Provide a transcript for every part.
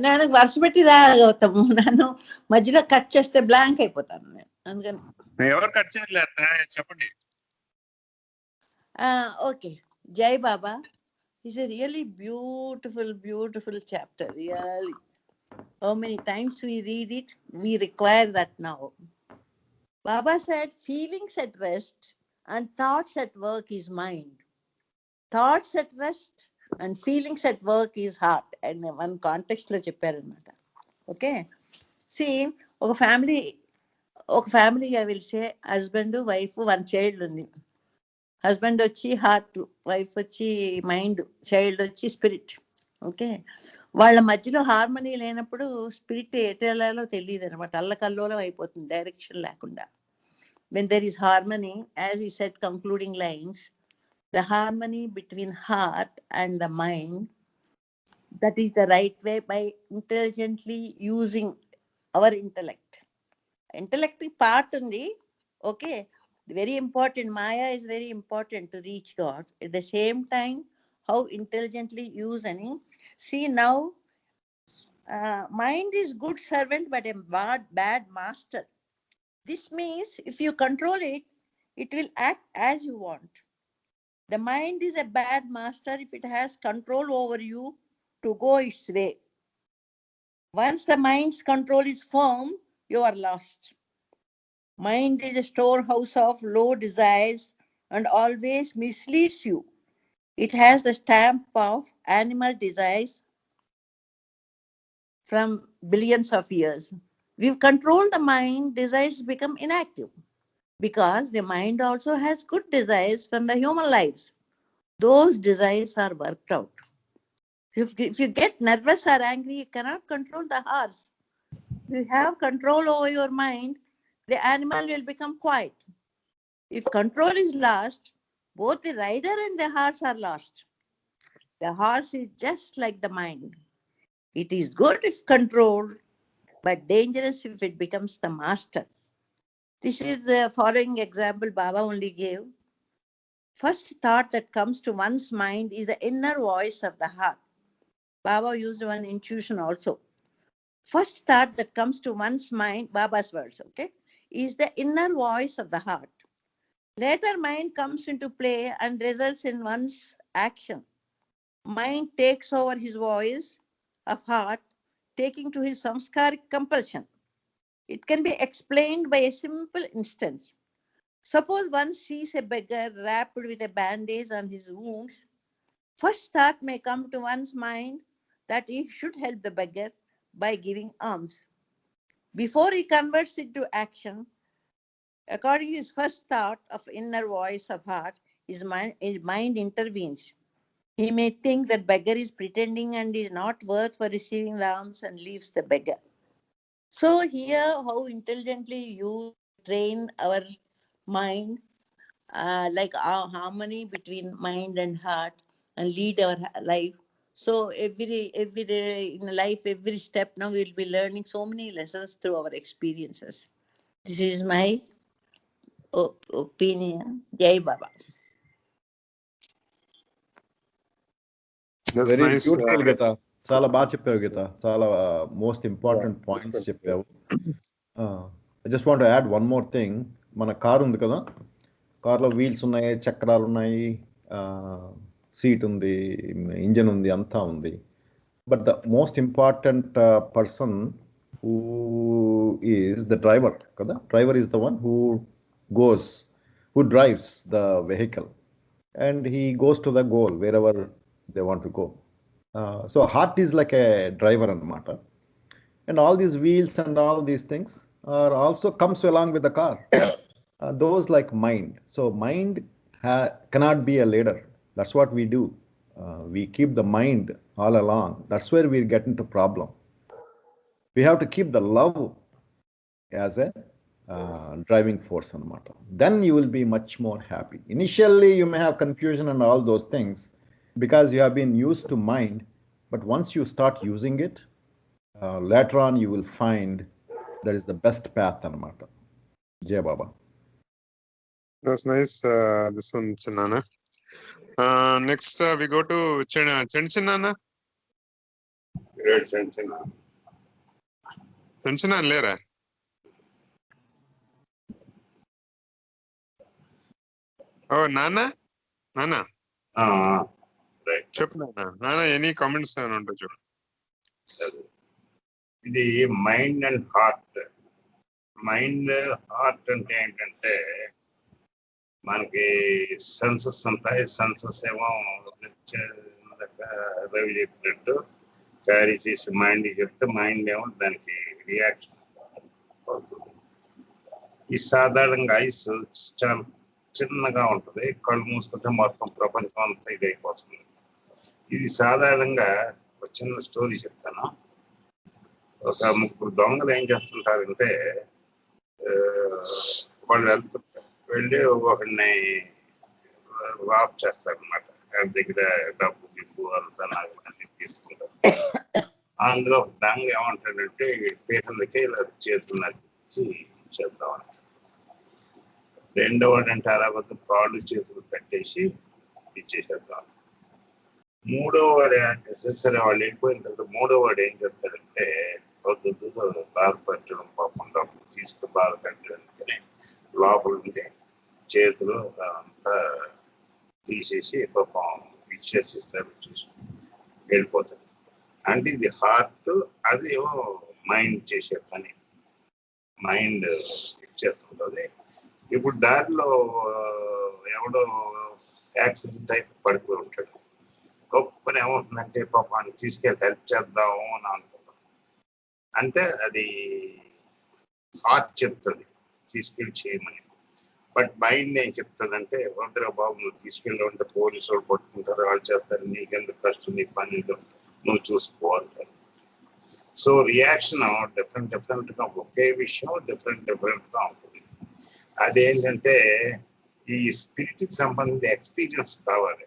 నేను వరుస పెట్టి రాగలుగుతాము. నన్ను మధ్యలో కట్ చేస్తే బ్లాంక్ అయిపోతాను నేను, అందుకని. ఎవరు కట్ చేయలేదు, చెప్పండి. ఓకే. జై బాబా is a really beautiful chapter. Really, how many times we read it, we require that now. Baba said, feelings at rest and thoughts at work is mind. Thoughts at rest and feelings at work is heart. And one context lo చెప్పారన్నమాట. Okay, see, ఒక family I will say husband, wife, one child ఉంది. Husband వచ్చి heart, wife వచ్చి mind, child వచ్చి spirit. Okay, వాళ్ళ మధ్యలో harmony లేనప్పుడు spirit ఎటు వెళ్ళాలో తెలియదు అనమాట, అల్లకల్లోలం అయిపోతుంది డైరెక్షన్ లేకుండా. when there is harmony, as he said concluding lines, the harmony between heart and the mind, that is the right way, by intelligently using our intellect part ఉంది. Okay, very important. Maya is very important to reach God. At the same time, how intelligently use any. See now, mind is good servant but a bad master. This means if you control it, it will act as you want. The mind is a bad master if it has control over you to go its way. Once the mind's control is firm, you are lost. Mind is a storehouse of low desires and always misleads you. It has the stamp of animal desires from billions of years. We've controlled the mind, desires become inactive, because the mind also has good desires from the human lives. Those desires are worked out. If you get nervous or angry, you cannot control the horse. If you have control over your mind, the animal will become quiet. If control is lost, both the rider and the horse are lost. The horse is just like the mind. It is good if controlled, but dangerous if it becomes the master. This is the following example Baba only gave. First thought that comes to one's mind is the inner voice of the heart. Baba used one intuition also. First thought that comes to one's mind, Baba's words, okay, is the inner voice of the heart. Later, mind comes into play and results in one's action. Mind takes over his voice of heart, taking to his samskaric compulsion. It can be explained by a simple instance. Suppose one sees a beggar wrapped with a bandage on his wounds. First thought may come to one's mind that he should help the beggar by giving alms. Before he converts it to action, according to his first thought of inner voice of heart, his mind intervenes. He may think that beggar is pretending and is not worth for receiving the alms and leaves the beggar. So here, how intelligently you train our mind, like our harmony between mind and heart, and lead our life. So every day in life, every step now we'll be learning so many lessons through our experiences. This is my opinion. Jai Baba. Very beautiful Geeta, చాలా బాగా చెప్పావు గీత, చాలా most important points చెప్పావు. I just want add one more thing. మన car ఉంది కదా, కార్లో wheels ఉన్నాయి, చక్రాలు ఉన్నాయి, సీట్ ఉంది, ఇంజన్ ఉంది, అంతా ఉంది. But the most important person who is the driver కదా. Driver is the one who goes, who drives the vehicle, and he goes to the goal wherever they want to go. So heart is like a driver anamata, and all these wheels and all these things are also comes along with the car. Those like mind. So mind cannot be a leader. That's what we do. We keep the mind all along. That's where we get into problem. We have to keep the love as a driving force anamata. Then you will be much more happy. Initially you may have confusion and all those things because you have been used to mind, but once you start using it, later on you will find that is the best path anamata. Jai Baba. That's nice. This one, Chinnana. Next we go to Chinnana. Tension అని లేరా? ఓ నాన్న చెప్పు నాన్న any comments అని ఉంటాయి చూడు. ఇది mind and heart. Mind heart అంటే ఏంటంటే మనకి సెన్సెస్ ఉంటాయి. సెన్సెస్ ఏమో రవి చెప్పినట్టు క్యారీ చేసి మైండ్ చెప్తే మైండ్ ఏమో దానికి రియాక్షన్ అవుతుంది. ఈ సాధారణంగా ఐస్ చాలా చిన్నగా ఉంటుంది. కళ్ళు మూసుకుంటే మొత్తం ప్రపంచం అంతా ఇది అయిపోతుంది. ఇది సాధారణంగా ఒక చిన్న స్టోరీ చెప్తాను. ఒక 3 దొంగలు ఏం చేస్తుంటారంటే వాళ్ళు వెళ్ళి ఒకడిని రాబ్ చేస్తారనమాట. వాళ్ళ దగ్గర డబ్బు గిబ్బు అంతా నాకు అన్ని తీసుకుంటారు. అందులో ఒక దొంగ ఏమంటాడంటే పేదలకి ఇలా చేతులు నచ్చి చేద్దామని. రెండోవాడు అంటే అలా వద్ద కాళ్ళు చేతులు పెట్టేసి ఇచ్చేసేద్దాం. మూడోవాడు అంటే సరే వాళ్ళు వెళ్ళిపోయిన తర్వాత మూడోవాడు ఏం చేస్తాడంటే వద్దు బాధపరచడం పాపం డబ్బు తీసుకుని బాధ పెట్టడానికి లోపల ఉంటే చేతులు అంతా తీసేసి పాపం ఇచ్చేసిస్తారు, ఇచ్చేసి వెళ్ళిపోతారు. అంటే ఇది హార్ట్, అది మైండ్ చేసే పని. మైండ్ ఇచ్చేస్తుంటుంది. ఇప్పుడు దారిలో ఎవడో యాక్సిడెంట్ అయిపోయి పడిపోయి ఉంటాడు. గొప్పని ఏమవుతుందంటే పాపాన్ని తీసుకెళ్ళి హెల్ప్ చేద్దాము అని అనుకుంటాం. అంటే అది హార్ట్ చెప్తుంది తీసుకెళ్ళి చేయమని. బట్ మైండ్ ఏం చెప్తుందంటే వద్దురా బాబు నువ్వు తీసుకెళ్ళి ఉంటే పోలీసు వాళ్ళు పట్టుకుంటారు, వాళ్ళు చేస్తారు, నీకెందుకు కష్టం, నీ పని నువ్వు చూసుకోవాలి. సో రియాక్షన్ డిఫరెంట్గా ఒకే విషయం డిఫరెంట్గా ఉంటుంది. అదేంటంటే ఈ స్పిరిట్కి సంబంధించి ఎక్స్పీరియన్స్ కావాలి.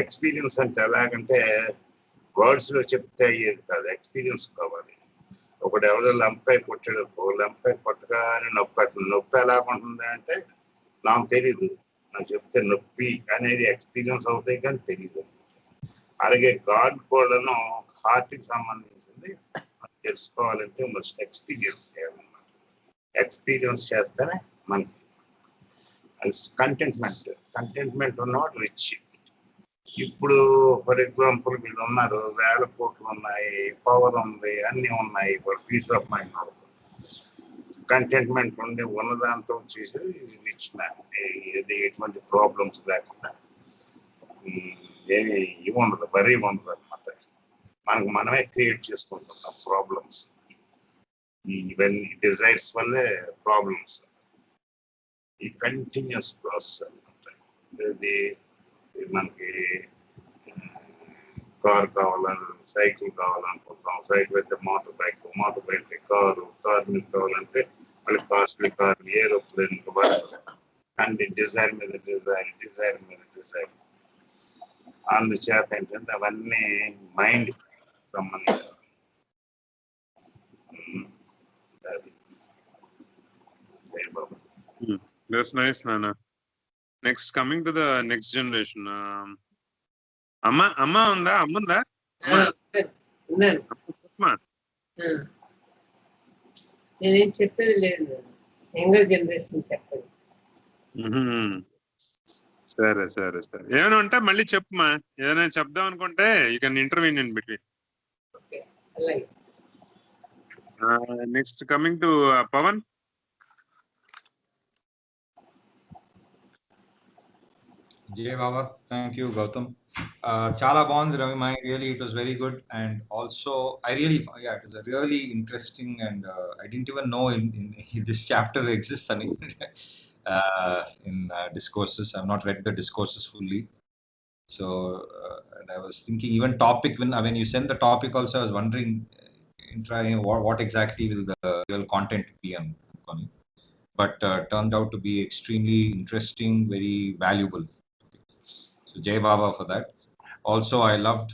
ఎక్స్పీరియన్స్ అంటే ఎలాగంటే వర్డ్స్లో చెప్తే అయ్యేది కాదు, ఎక్స్పీరియన్స్ కావాలి. ఒకడు ఎవరో లంపై కొట్టాడు, లంపై కొట్టగానే నొప్పి ఎలాగుంటుంది అంటే నాకు తెలీదు, నాకు చెప్తే నొప్పి అనేది ఎక్స్పీరియన్స్ అవుతాయి కానీ తెలీదు. అలాగే గాడ్ కూడాను హార్ట్కి సంబంధించింది తెలుసుకోవాలంటే మస్ట్ ఎక్స్పీరియన్స్ చేయాలన్నమాట. ఎక్స్పీరియన్స్ చేస్తేనే మనకి కంటెంట్మెంట్ ఉన్నవాడు రిచ్. ఇప్పుడు ఫర్ ఎగ్జాంపుల్ వీళ్ళు ఉన్నారు, 1000 కోట్లు ఉన్నాయి, పవర్ ఉంది, అన్నీ ఉన్నాయి, పీస్ ఆఫ్ మైండ్ అవుతుంది. కంటెంట్మెంట్ ఉండి ఉన్నదాంతో చేసి రిచ్ మ్యాన్, ఇది ఎటువంటి ప్రాబ్లమ్స్ లేకుండా ఏమి ఇవి ఉండదు, వరీ ఉండదు అనమాట. మనమే క్రియేట్ చేసుకుంటున్నాం ప్రాబ్లమ్స్. ఇవన్నీ డిజైర్స్ వల్లే ప్రాబ్లమ్స్. ఈ కంటిన్యూస్ ప్రాసెస్ అనమాట. ఇది మనకి కార్ కావాలని సైకిల్ కావాలనుకుంటాం, సైకిల్ అయితే మోటార్ బైక్ కారు మీద కావాలంటే మళ్ళీ కాస్ట్లీ కారు, ఏరోప్లేన్, అంటే డిజైర్ మీద డిజైర్. అందుచేత ఏంటంటే అవన్నీ మైండ్ సంబంధించి. That's nice, Nana. Next, coming to the next generation. అమ్మ ఉందా? నేనేం చెప్పేది లేదు, యంగర్ జనరేషన్ చెప్పండి. సరే ఏమైనా ఉంటే మళ్ళీ చెప్పుమా. ఏదైనా చెప్దాం అనుకుంటే you can intervene in between. Next coming to Pavan. Jay Baba, thank you, Gautam. Chala bagundi Ravi Mai, really it was very good, and also it was a really interesting, and I didn't even know in this chapter exists in discourses. I've not read the discourses fully, so and I was thinking even topic when you send the topic also, I was wondering what exactly will the real content be on, but turned out to be extremely interesting, very valuable. So Jay Baba for that. Also, I loved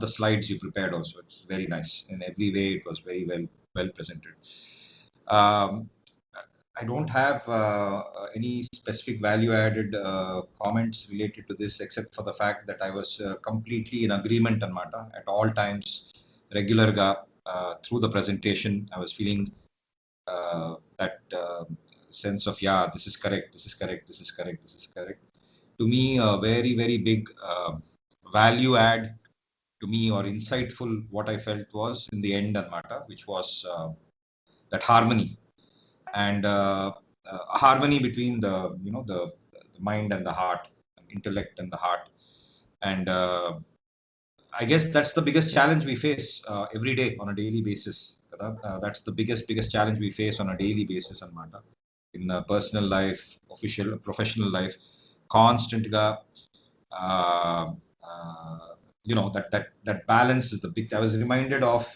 the slides you prepared. Also, it's very nice in every way. It was very well presented. I don't have any specific value-added comments related to this, except for the fact that I was completely in agreement anamata at all times. Regular ga through the presentation, I was feeling that sense of this is correct, this is correct, this is correct, this is correct. To me, a very very big value add to me, or insightful, what I felt was in the end anamata, which was that harmony. And harmony between the mind and the heart, intellect and the heart. And I guess that's the biggest challenge we face every day on a daily basis. That's the biggest challenge we face on a daily basis anamata, in personal life, professional life. Constant that balance is the big. I was reminded of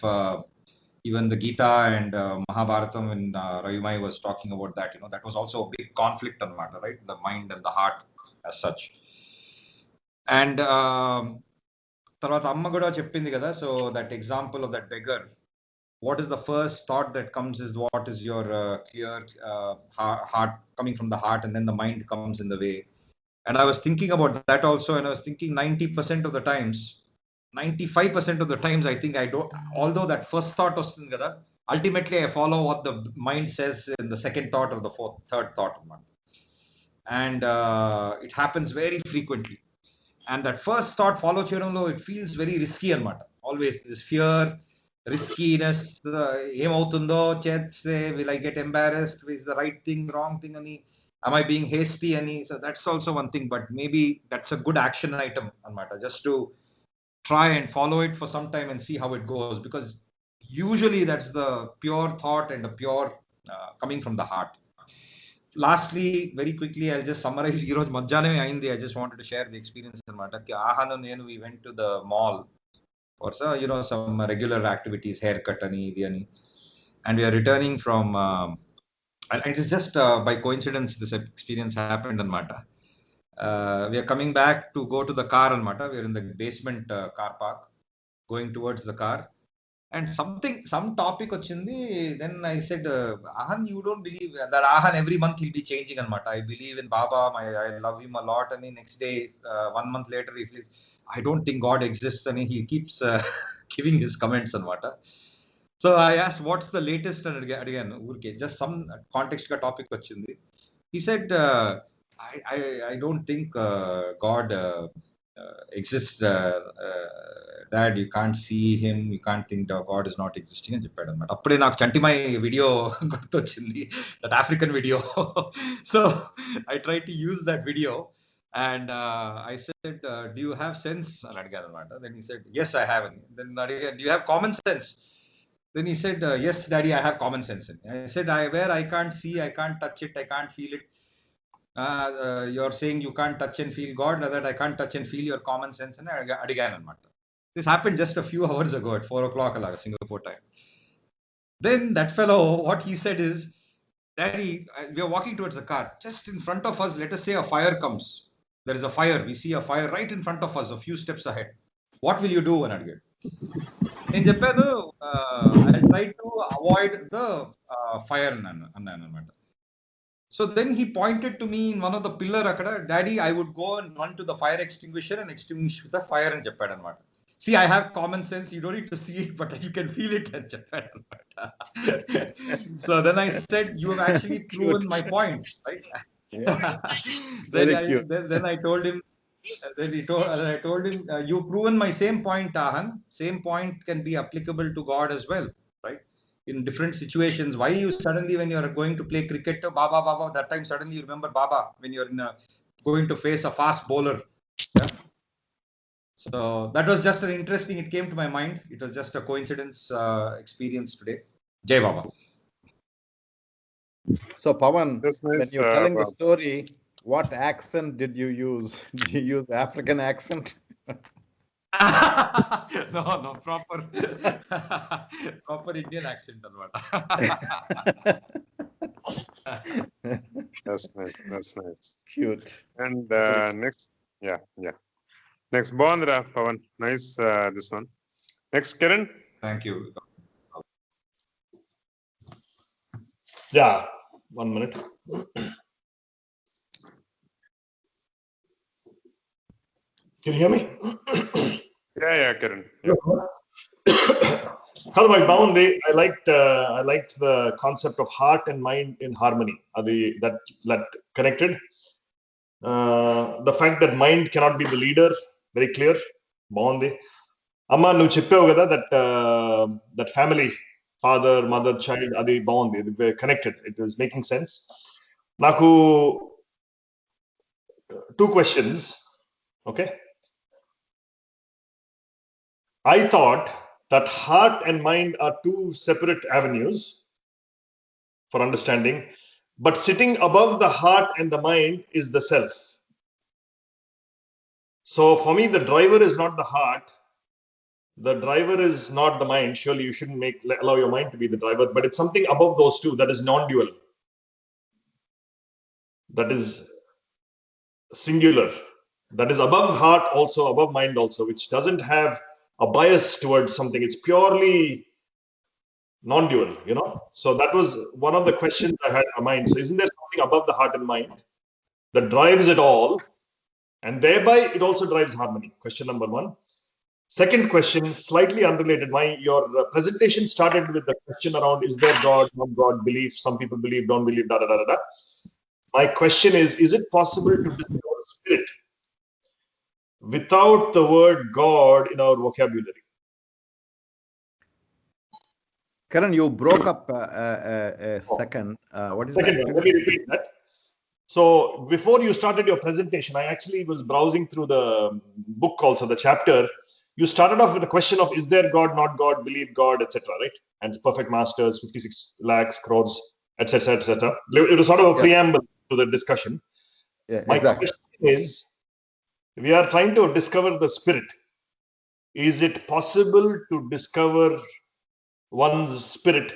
even the Gita and Mahabharatam, when Ravimai was talking about that, that was also a big conflict on matter, right? The mind and the heart as such. And tarvata amma kuda cheppindi kada, so that example of that beggar, what is the first thought that comes is, what is your clear heart, coming from the heart, and then the mind comes in the way. And I was thinking about that also, and I was thinking 90% of the times, 95% of the times, I think I don't, although that first thought was kada, ultimately I follow what the mind says in the second thought or the third thought. And it happens very frequently. And that first thought follow cheyanlo, it feels very risky anamata. Always this fear, riskiness, emautundo cheste, will I get embarrassed, is the right thing, wrong thing ani, am I being hasty ani. So that's also one thing, but maybe that's a good action item anamata, just to try and follow it for some time and see how it goes, because usually that's the pure thought and the pure coming from the heart. Lastly, very quickly, I'll just summarize. I just wanted to share the experience anamata. Ahanu nenu, we went to the mall for some regular activities, haircut ani, idi ani, and we are returning from and it is just by coincidence this experience happened anamata. We are coming back to go to the car anamata. We are in the basement car park, going towards the car, and some topic ochindi. Then I said, Ahan, you don't believe that Ahan every month he'll be changing anamata. I believe in Baba, I love him a lot, and the next day 1 month later he feels, I don't think God exists, and he keeps giving his comments anamata. So I asked, what's the latest? And again just some context ka topic ochindi. He said, I don't think God exists, Dad. You can't see him, you can't think that God is not existing అని చెప్పాడు అనమాట. అప్పుడే నాకు చంటిమై video గుర్తొచ్చింది, that African video. So I tried to use that video, and I said, do you have sense అని అడిగాను అనమాట. Then he said, yes, I have. Then అడిగాను, do you have common sense? Then he said, yes, Daddy, I have common sense. I said, where I can't see, I can't touch it, I can't feel it. You're saying you can't touch and feel God, that I can't touch and feel your common sense. And adigan anamata. This happened just a few hours ago at 4 o'clock Singapore time. Then that fellow, what he said is, Daddy, we are walking towards the car. Just in front of us, let us say a fire comes. There is a fire. We see a fire right in front of us, a few steps ahead. What will you do? And I'll try to avoid the fire. So then he pointed to me in one of the pillar akada, Daddy, I would go and run to the fire extinguisher and extinguish the fire in Japan anamata. See, I have common sense. You don't need to see it, but you can feel it in Japan. So then I said, you have actually proven my point, right? Then I told him, I told him, you've proven my same point, Ahan. Same point can be applicable to God as well, right? In different situations. Why you suddenly, when you're going to play cricket, Baba, that time suddenly you remember Baba when you're going to face a fast bowler. Yeah? So that was just an interesting, it came to my mind. It was just a coincidence experience today. Jai Baba. So Pawan, That's nice, when you're telling the Bob. story, what accent did you use? Did you use African accent? No, proper Indian accent anamata. That's nice. Cute. And next, yeah. Next, Bondra, Pawan. Nice, this one. Next, Kiran. Thank you. Yeah, 1 minute. Can you hear me? Yeah, Kiran. Yeah. Kadamai Bhavandi, I liked the concept of heart and mind in harmony. That connected. The fact that mind cannot be the leader, very clear. Bhavandi. Amma nu cheppavu kada that family, father, mother, child, adi Bhavandi. They connected. It was making sense. Naku 2 questions. Okay. I thought that heart and mind are 2 separate avenues for understanding, but sitting above the heart and the mind is the self. So for me, the driver is not the heart, the driver is not the mind. Surely you shouldn't allow your mind to be the driver, but it's something above those 2 that is non-dual, that is singular, that is above heart also, above mind also, which doesn't have a bias towards something. It's purely non-dual, so that was one of the questions I had in my mind. So isn't there something above the heart and mind that drives it all, and thereby it also drives harmony? Question number 1. Second question, slightly unrelated. Your presentation started with the question around, is there God, not God, belief? Some people believe, don't believe, da da da da. My question is it possible to discover spirit without the word God in our vocabulary? Karan, you broke up a second. What is Second that? one, let me repeat that. So before you started your presentation, I actually was browsing through the book also, the chapter. You started off with the question of, is there God, not God, believe God, etc., right? And perfect masters, 56 lakhs, crores, etc., etc. It was sort of a preamble to the discussion. Yeah, My exactly. question is, we are trying to discover the spirit. Is it possible to discover one's spirit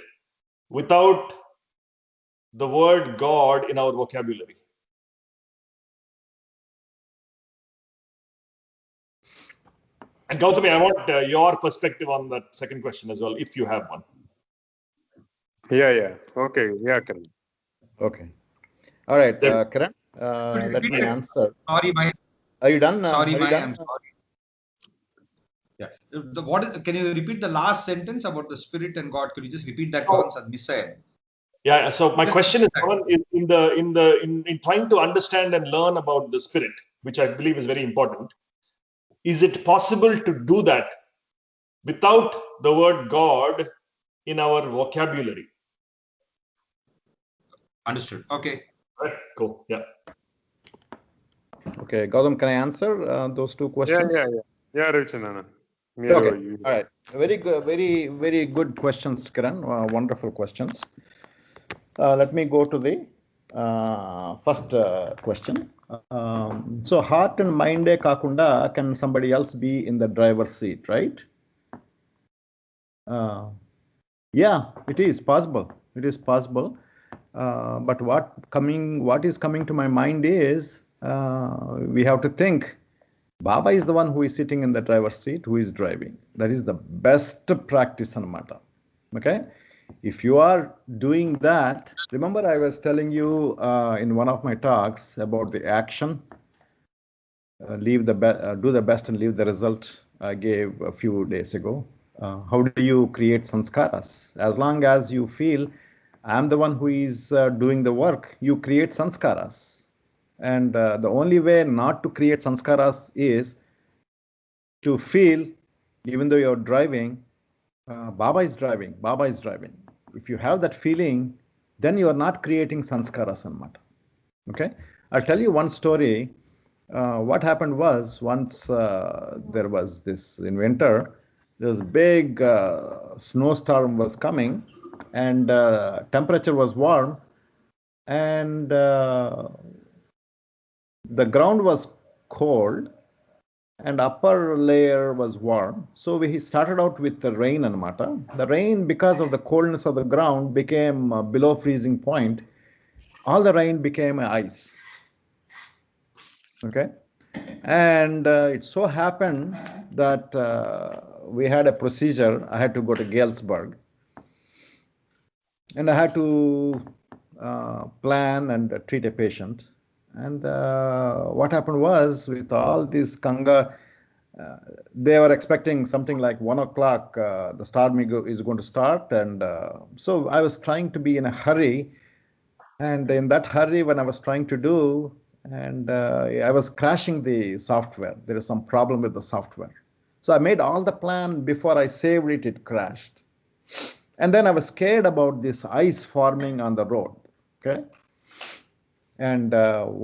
without the word God in our vocabulary? And Gautami, I want your perspective on that second question as well, if you have one. Yeah. Okay. Yeah, Kiran. Okay. All right, Yeah. Karan, let me answer. Sorry, Maya. Are you done? Sorry, Are you Maya. done? I'm sorry. Yeah. Can you repeat the last sentence about the spirit and God? Could you just repeat that once? I missed it. Yeah. So my question is, in trying to understand and learn about the spirit, which I believe is very important, is it possible to do that without the word God in our vocabulary? Understood. Okay. Right. Cool. Yeah. Okay, Gautam, can I answer those 2 questions? Yeah, Ravichandran. Okay. All right. Very good. Very good questions, Kiran. Wonderful questions. Let me go to the first question. So heart and mind kakunda, can somebody else be in the driver's seat, right? Yeah, it is possible. It is possible. But what is coming to my mind is we have to think Baba is the one who is sitting in the driver's seat, who is driving. That is the best practice anamata. Okay. If you are doing that, remember I was telling you in one of my talks about the action, do the best and leave the result. I gave a few days ago. How do you create sanskaras? As long as you feel I'm the one who is doing the work, you create sanskaras. And the only way not to create sanskaras is to feel, even though you're driving, Baba is driving, Baba is driving. If you have that feeling, then you are not creating sanskaras anamata. Okay? I'll tell you one story. What happened was, once there was this, in winter, this big snowstorm was coming, and temperature was warm, and the ground was cold, and upper layer was warm. So we started out with the rain anamata. The rain, because of the coldness of the ground, became below freezing point. All the rain became ice. Okay. And it so happened that we had a procedure. I had to go to Galesburg, and I had to plan and treat a patient. And what happened was, with all this Kanga, they were expecting something like 1 o'clock, the storm is going to start. And so I was trying to be in a hurry. And in that hurry, when I was trying to do, and I was crashing the software. There is some problem with the software. So I made all the plan. Before I saved it, it crashed. And then I was scared about this ice forming on the road. Okay. And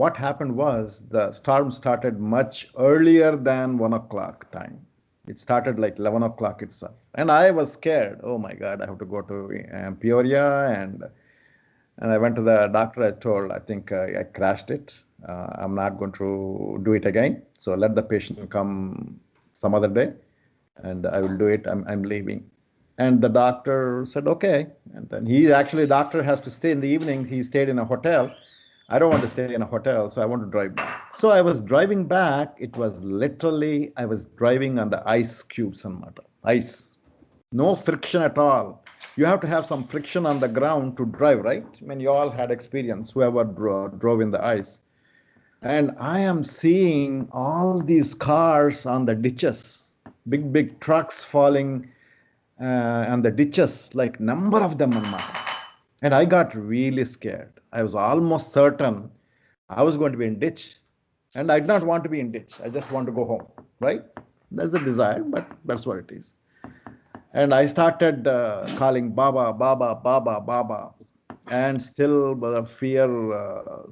what happened was, the storm started much earlier than 1 o'clock time. It started like 11 o'clock itself. And I was scared. Oh my God, I have to go to Peoria. And I went to the doctor. I told, I think I crashed it. I'm not going to do it again. So let the patient come some other day and I will do it. I'm leaving. And the doctor said, okay. And then doctor has to stay in the evening. He stayed in a hotel. I don't want to stay in a hotel, so I want to drive back. So I was driving back. It was literally, I was driving on the ice cubes and matter. Ice. No friction at all. You have to have some friction on the ground to drive, right? I mean, you all had experience, whoever drove in the ice. And I am seeing all these cars on the ditches, big trucks falling on the ditches, like number of them. And I got really scared. I was almost certain I was going to be in ditch. And I did not want to be in ditch. I just want to go home, right? That's a desire, but that's what it is. And I started calling Baba, Baba, Baba, Baba. And still the fear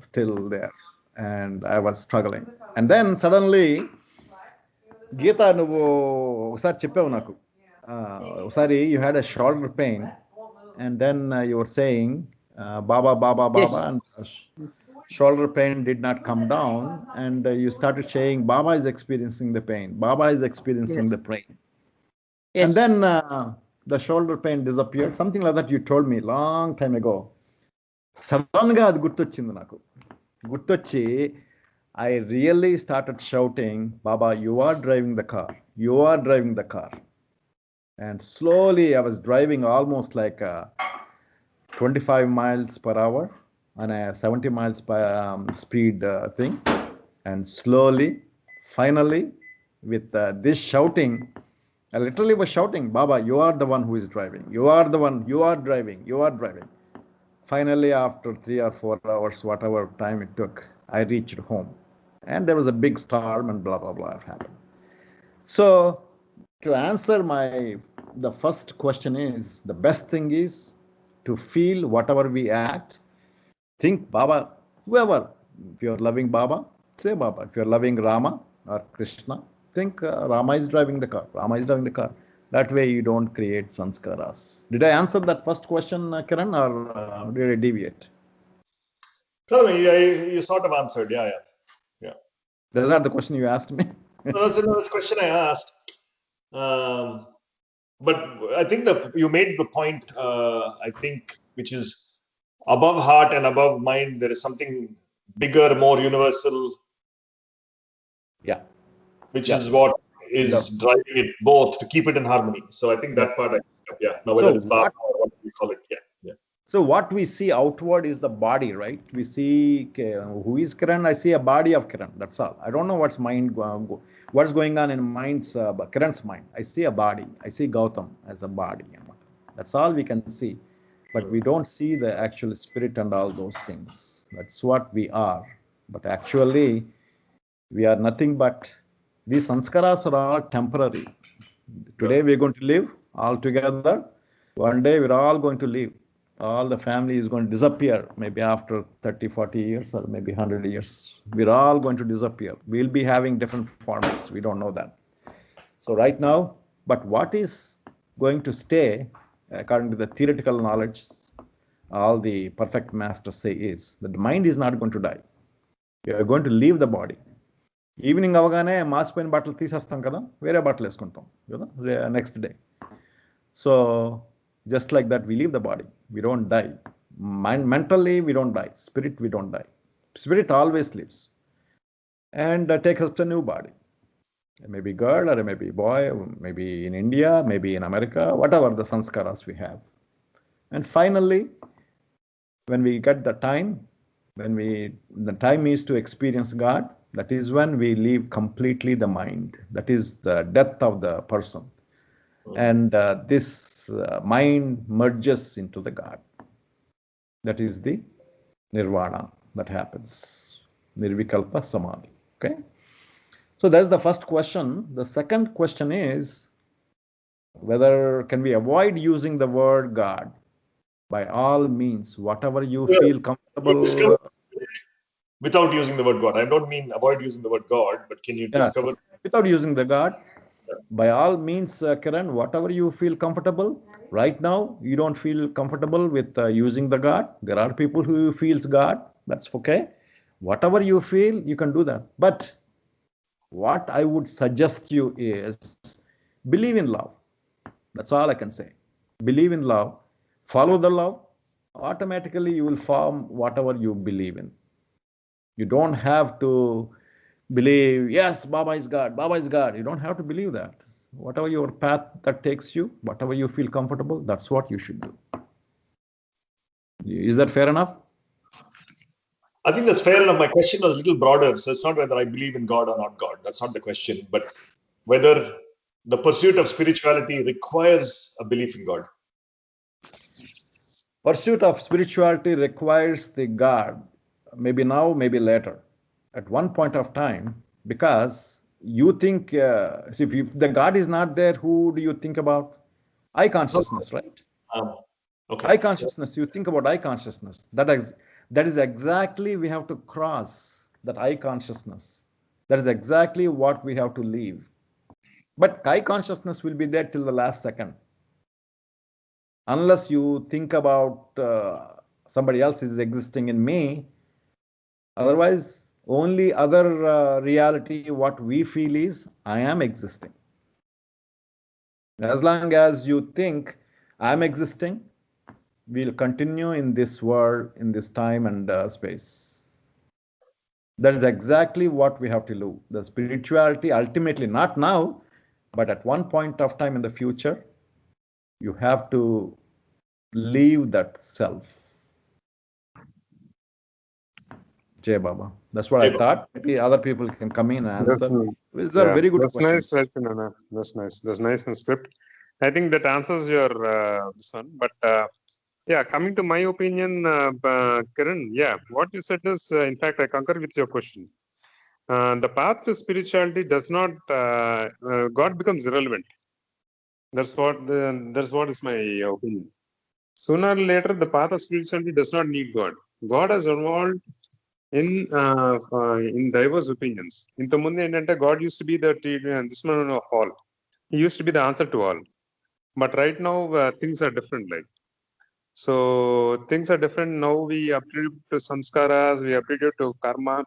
still there. And I was struggling. And then suddenly, Geeta, నువ్వు ఒకసారి చెప్పావు నాకు. ఒకసారి you had a shoulder pain. And then you were saying, Baba, Baba, Baba. Yes. And shoulder pain did not come down. And you started saying, Baba is experiencing the pain. Baba is experiencing Yes. the pain. Yes. And then the shoulder pain disappeared. Something like that you told me long time ago. Suddenly అది గుర్తొచ్చింది నాకు. గుర్తొచ్చి I really started shouting, Baba, you are driving the car. You are driving the car. And slowly I was driving almost like 25 miles per hour on a 70 miles per speed thing. And slowly, finally, with this shouting, I literally was shouting, Baba, you are the one who is driving. You are the one, you are driving, you are driving. Finally, after 3 or 4 hours, whatever time it took, I reached home. And there was a big storm and blah, blah, blah happened. So to answer the first question is, the best thing is to feel whatever we act. Think Baba, whoever. If you're loving Baba, say Baba. If you're loving Rama or Krishna, think Rama is driving the car. Rama is driving the car. That way you don't create sanskaras. Did I answer that first question, Kiran, or did I deviate? Tell me, you sort of answered. Yeah. Is that the question you asked me? No, that's another question I asked. But I think you made the point, I think, which is above heart and above mind, there is something bigger, more universal. Yeah. Which Yeah. is what is driving it both to keep it in harmony. So I think that part, now whether it's Baba or what we call it, yeah. So what we see outward is the body, right? We see who is Kiran. I see a body of Kiran. That's all. I don't know what's going on in Kiran's mind. I see a body. I see Gautam as a body. That's all we can see. But we don't see the actual spirit and all those things. That's what we are. But actually, we are nothing but, these sanskaras are all temporary. Today we're going to live all together. One day we're all going to leave. All the family is going to disappear, maybe after 30, 40 years or maybe 100 years. We're all going to disappear. We'll be having different forms. We don't know that. So right now, but what is going to stay, according to the theoretical knowledge, all the perfect masters say is that the mind is not going to die. We are going to leave the body. Evening అవగానే మాసిపోయిన బట్టలు తీసేస్తాం కదా, వేరే బట్టలు వేసుకుంటాం కదా next day. So just like that, we leave the body. We don't die. Mentally, we don't die. Spirit, we don't die. Spirit always lives and takes up a new body. It may be girl or it may be boy, maybe in India, maybe in America, whatever the sanskaras we have. And finally, when we get the time, the time is to experience God, that is when we leave completely the mind. That is the death of the person. And this mind merges into the God. That is the nirvana that happens. Nirvikalpa samadhi. Okay. So that's the first question. The second question is whether can we avoid using the word God? By all means, whatever you feel comfortable. Without using the word God. I don't mean avoid using the word God, but can you discover? Without using the God, by all means, Kiran, whatever you feel comfortable. Right now, you don't feel comfortable with using the God. There are people who feels God. That's okay. Whatever you feel, you can do that. But what I would suggest you is believe in love. That's all I can say. Believe in love. Follow the love. Automatically, you will form whatever you believe in. You don't have to believe, yes, Baba is God, Baba is God. You don't have to believe that. Whatever your path that takes you, whatever you feel comfortable, that's what you should do. Is that fair enough? I think that's fair enough. My question was a little broader. So it's not whether I believe in God or not God. That's not the question. But whether the pursuit of spirituality requires a belief in God. Pursuit of spirituality requires the God, maybe now, maybe later, at one point of time, because you think, if the God is not there, who do you think about? I consciousness, right? Okay. I consciousness, you think about I consciousness. That is exactly we have to cross, that I consciousness. That is exactly what we have to leave. But I consciousness will be there till the last second. Unless you think about somebody else is existing in me, otherwise, only other reality what we feel is I am existing. As long as you think I am existing, we'll continue in this world, in this time and space. That is exactly what we have to do. The spirituality, ultimately, not now, but at one point of time in the future, you have to leave that self. Jai Baba. That's what I thought. Maybe other people can come in and answer. These are very good questions. Nice, Rachana. That's nice. That's nice and script. I think that answers your this one. But yeah, coming to my opinion, Kiran, yeah, what you said is, in fact, I concur with your question. The path to spirituality does not, God becomes irrelevant. That's what is my opinion. Sooner or later, the path of spirituality does not need God. God has evolved in diverse opinions. In the Munde, God used to be the this man of all. He used to be the answer to all. But right now, things are different. Like so, things are different now. We attribute to samskaras, we attribute to karma,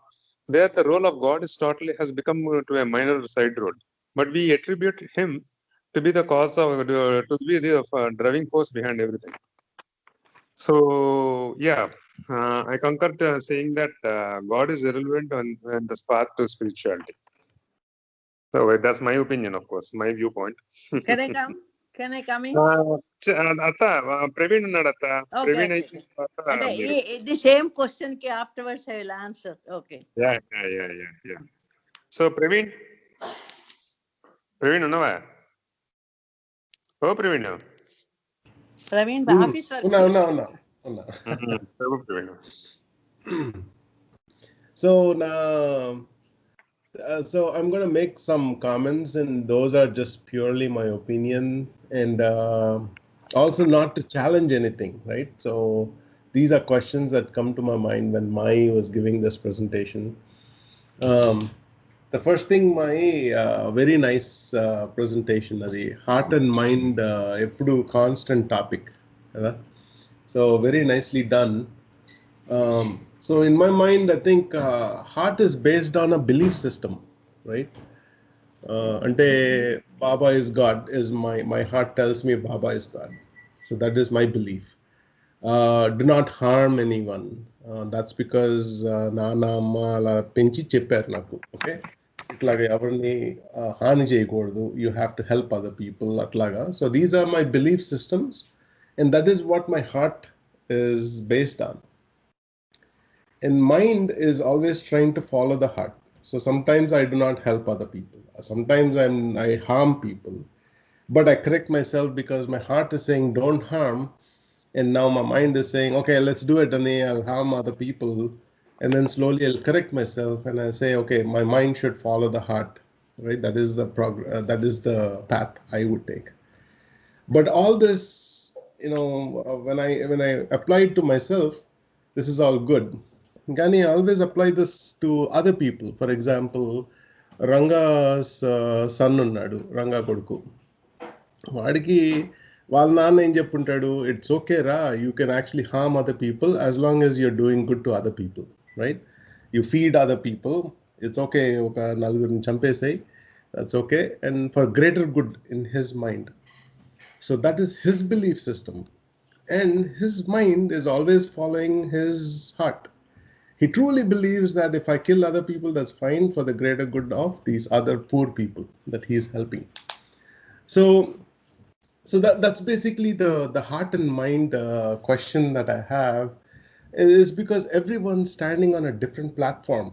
where the role of God is totally has become to a minor side role. But we attribute him to be the cause of to be the driving force behind everything. So yeah, I concur saying that God is irrelevant on the path to spirituality. So that's my opinion, of course, my viewpoint. Can I come? Can I come in? Praveen Nadata. Okay. The same question afterwards I will answer. Okay. Yeah. So Praveen, Unava. Oh, Praveen. Praveen, the office work. So now, so I'm going to make some comments, and those are just purely my opinion, and also not to challenge anything, right? So these are questions that come to my mind when Mai was giving this presentation. The first thing, Mai, very nice presentation. The heart and mind, eppudu constant topic. So very nicely done. So in my mind, I think heart is based on a belief system, right? Ante Baba is God, is my heart tells me Baba is God. So that is my belief. Do not harm anyone. That's because Nana Amma ala penchi chepparu naku. Okay, ఇట్లాగా ఎవరిని హాని చేయకూడదు. You have to help other people. అట్లాగా. So these are my belief systems, and that is what my heart is based on. And mind is always trying to follow the heart. So sometimes I do not help other people. Sometimes I harm people, but I correct myself because my heart is saying don't harm, and now my mind is saying, okay, let's do it, and I'll harm other people, and then slowly I'll correct myself and I say, okay, my mind should follow the heart, right? That is the that is the path I would take. But all this, when I apply it to myself, this is all good. Gani, I always apply this to other people. For example, Ranga's son unnadu, Ranga Koduku. వాడికి వాళ్ళ నాన్న ఏం చెప్పుంటాడు, it's okay రా, you can actually harm other people as long as you're doing good to other people, right? You feed other people, it's okay, ఒక నలుగురిని చంపేసాయి, that's okay, and for greater good in his mind. So that is his belief system, and his mind is always following his heart. He truly believes that if I kill other people, that's fine for the greater good of these other poor people that he is helping. So that's basically the heart and mind question that I have, is because everyone's standing on a different platform,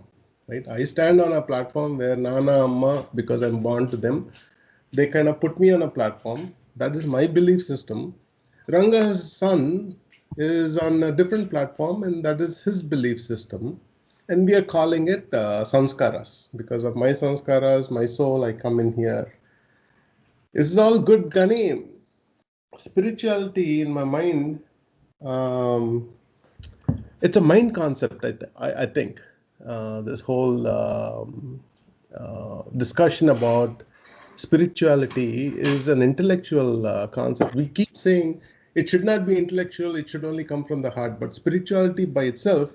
right? I stand on a platform where Nana, Amma, because I'm born to them, they kind of put me on a platform. That is my belief system. Ranga's son is on a different platform, and that is his belief system. And we are calling it samskaras. Because of my samskaras, my soul, I come in here. This is all good, Gani. Spirituality in my mind, it's a mind concept, I think. This whole discussion about spirituality is an intellectual concept. We keep saying it should not be intellectual, it should only come from the heart. But spirituality by itself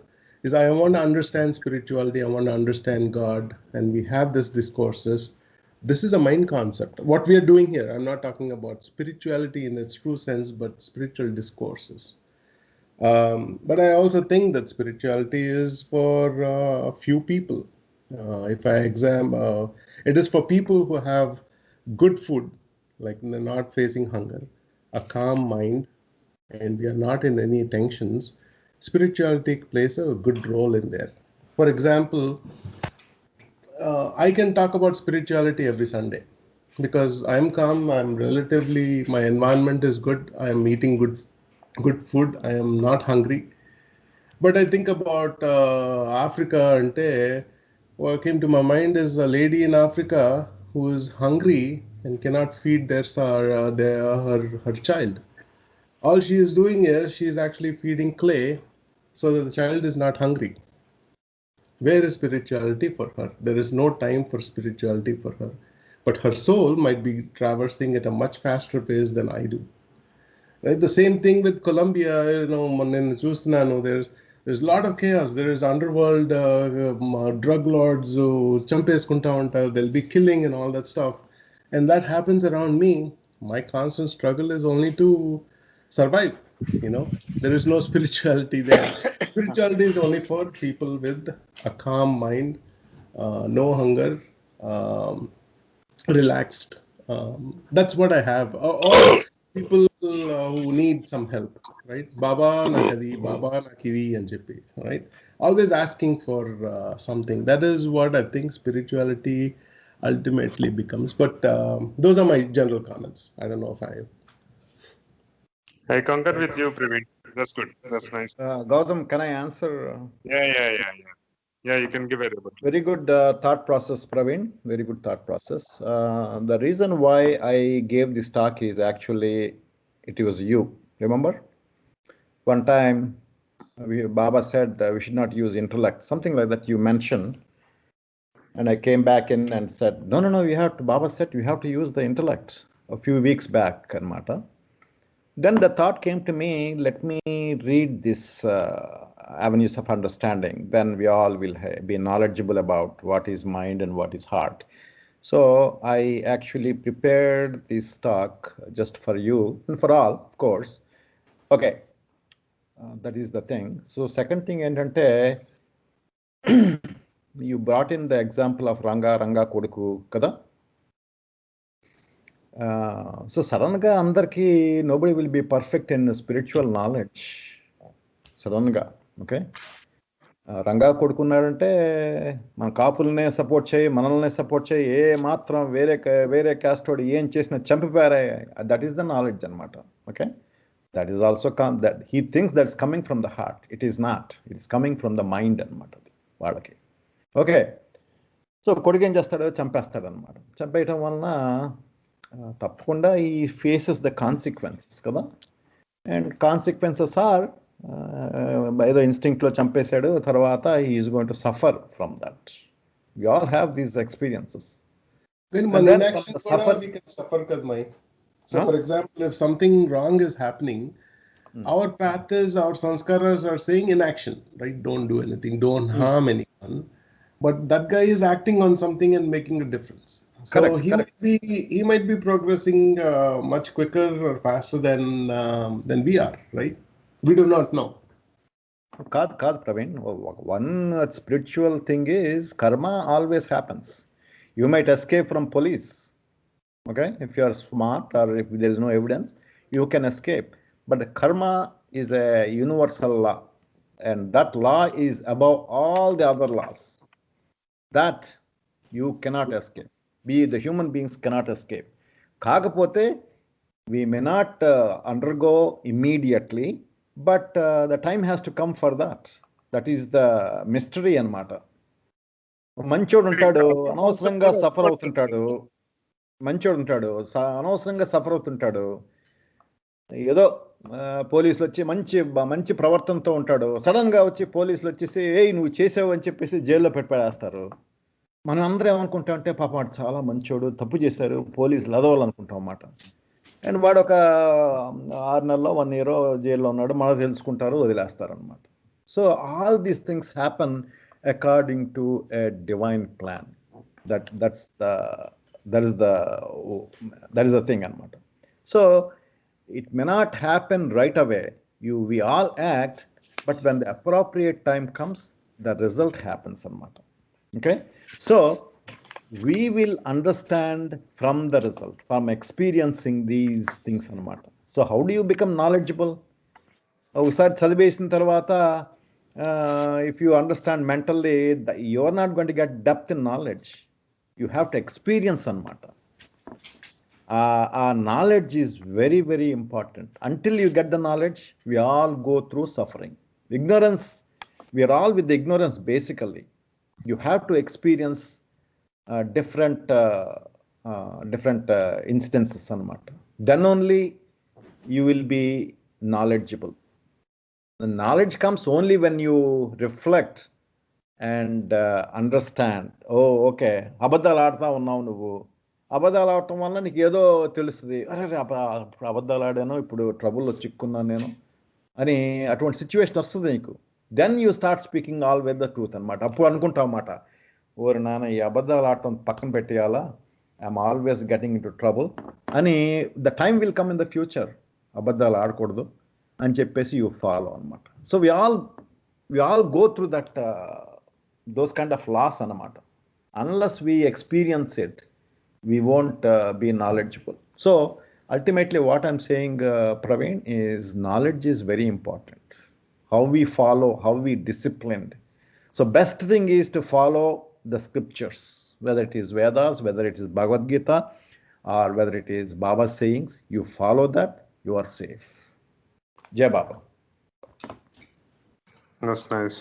is, I want to understand spirituality, I want to understand God, and we have these discourses. This is a mind concept. What we are doing here, I'm not talking about spirituality in its true sense, but spiritual discourses. But I also think that spirituality is for a few people. If I examine, it is for people who have good food, like not facing hunger, a calm mind, and we are not in any tensions. Spirituality plays a good role in there. For example, I can talk about spirituality every Sunday because I'm calm, I'm relatively, my environment is good, I am eating good food, I am not hungry. But I think about Africa, and what came to my mind is a lady in Africa who is hungry and cannot feed her child. All she is doing is she is actually feeding clay so that the child is not hungry. Where is spirituality for her? There is no time for spirituality for her. But her soul might be traversing at a much faster pace than I do. Right? The same thing with Colombia. There's a lot of chaos. There is underworld drug lords who champeskunta untaru. They'll be killing and all that stuff. And that happens around me. My constant struggle is only to survive. There is no spirituality there. Spirituality is only for people with a calm mind, no hunger, relaxed. That's what I have. Or people who need some help, right? Baba nakadi, Baba nakidi and jepi, right? Always asking for something. That is what I think spirituality ultimately becomes. But those are my general comments. I don't know if I concur with you, Praveen. That's good. That's nice. Gautam, can I answer? Yeah, you can give a report. Very good thought process, Praveen. Very good thought process. The reason why I gave this talk is actually, it was you. Remember? One time, Baba said we should not use intellect, something like that you mentioned. And I came back in and said, no, Baba said you have to use the intellect a few weeks back, Karmata. Then the thought came to me, let me read this avenues of understanding. Then we all will be knowledgeable about what is mind and what is heart. So I actually prepared this talk just for you and for all, of course. Okay, that is the thing. So second thing, entante, you brought in the example of Ranga Koduku kada. So suddenly andarki nobody will be perfect in spiritual knowledge. Suddenly, okay. Ranga కొడుకున్నాడంటే మన కాపులనే support చేయి, మనల్నే support చేయి, ఏ మాత్రం వేరే caste వాడు ఏం చేసినా చంపిపారే. దట్ ఈస్ ద నాలెడ్జ్ అనమాట. Okay, that is also that he thinks that's coming from the heart. It is not, it is coming from the mind అనమాట వాళ్ళకి. ఓకే, సో కొడుకు ఏం చేస్తాడు, చంపేస్తాడు అనమాట. చంపేయటం వలన తప్పకుండా ఈ ఫేసెస్ ద కాన్సిక్వెన్సెస్ కదా. అండ్ కాన్సిక్వెన్సెస్ ఆర్ ఏదో ఇన్స్టింక్ట్లో చంపేశాడు, తర్వాత he is going to suffer from that. We all have these experiences. Then And then inaction from the suffer- we can suffer kadmai. So Huh? for example, if something wrong is happening, our path is, our sanskaras are saying inaction, right? Don't do anything, don't harm anyone. But that guy is acting on something and making a difference. So Correct, correct. he might be progressing much quicker or faster than we are, right? We do not know. కాదు Praveen, one spiritual thing is karma always happens. You might escape from police, okay, if you are smart, or if there is no evidence you can escape, but the karma is a universal law, and that law is above all the other laws that you cannot escape. The human beings cannot escape. కాకపోతే we may not undergo immediately, but the time has to come for that. That is the mystery అన్నమాట. మంచోడు ఉంటాడు, అనవసరంగా suffer అవుతుంటాడు. మంచోడు ఉంటాడు, అనవసరంగా suffer అవుతుంటాడు. ఏదో పోలీసులు వచ్చి మంచి ప్రవర్తనతో ఉంటాడు, సడన్గా వచ్చి పోలీసులు వచ్చేసి ఏయ్ నువ్వు చేసావు అని చెప్పేసి జైల్లో పెట్టేస్తారు. మనం అందరం ఏమనుకుంటాం అంటే పాపం వాడు చాలా మంచోడు, తప్పు చేశారు, పోలీసులు అదవాలనుకుంటాం అన్నమాట. అండ్ వాడు ఒక 6 నెలలో 1 year జైల్లో ఉన్నాడు, మనకు తెలుసుకుంటారు, వదిలేస్తారు అనమాట. So all these things happen according to a divine plan. That is the thing అనమాట. సో it may not happen right away. We all act, but when the appropriate time comes, the result happens anamata. Okay, so we will understand from the result, from experiencing these things anamata. So how do you become knowledgeable? Usar chadivesin tarvata, if you understand mentally, you are not going to get depth in knowledge. You have to experience anamata. Our knowledge is very, very important. Until you get the knowledge, we all go through suffering. Ignorance, we are all with the ignorance basically. You have to experience different instances anamata. Then only you will be knowledgeable. The knowledge comes only when you reflect and understand. Oh, okay, అబద్ధాలు ఆడుతా ఉన్నావు నువ్వు, అబద్ధాలు ఆడటం వల్ల నీకు ఏదో తెలుస్తుంది, అరే అబద్ధాలు ఆడాను, ఇప్పుడు ట్రబుల్లో చిక్కున్నాను నేను అని అటువంటి సిచ్యువేషన్ వస్తుంది నీకు. Then you start speaking all with the truth అనమాట. అప్పుడు అనుకుంటావు అన్నమాట, ఓరి నాన్న ఈ అబద్ధాలు ఆడటం పక్కన పెట్టేయాలా, I'm always getting into trouble అని. The time will come in the future, అబద్ధాలు ఆడకూడదు అని చెప్పేసి యూ ఫాలో అనమాట. So we all go through that those kind of loss అనమాట. Unless we experience it, we won't be knowledgeable. So ultimately what I'm saying, Praveen, is knowledge is very important. How we follow, how we disciplined. So best thing is to follow the scriptures, whether it is Vedas, whether it is Bhagavad Gita, or whether it is Baba's sayings. You follow that, you are safe. Jai Baba. That's nice.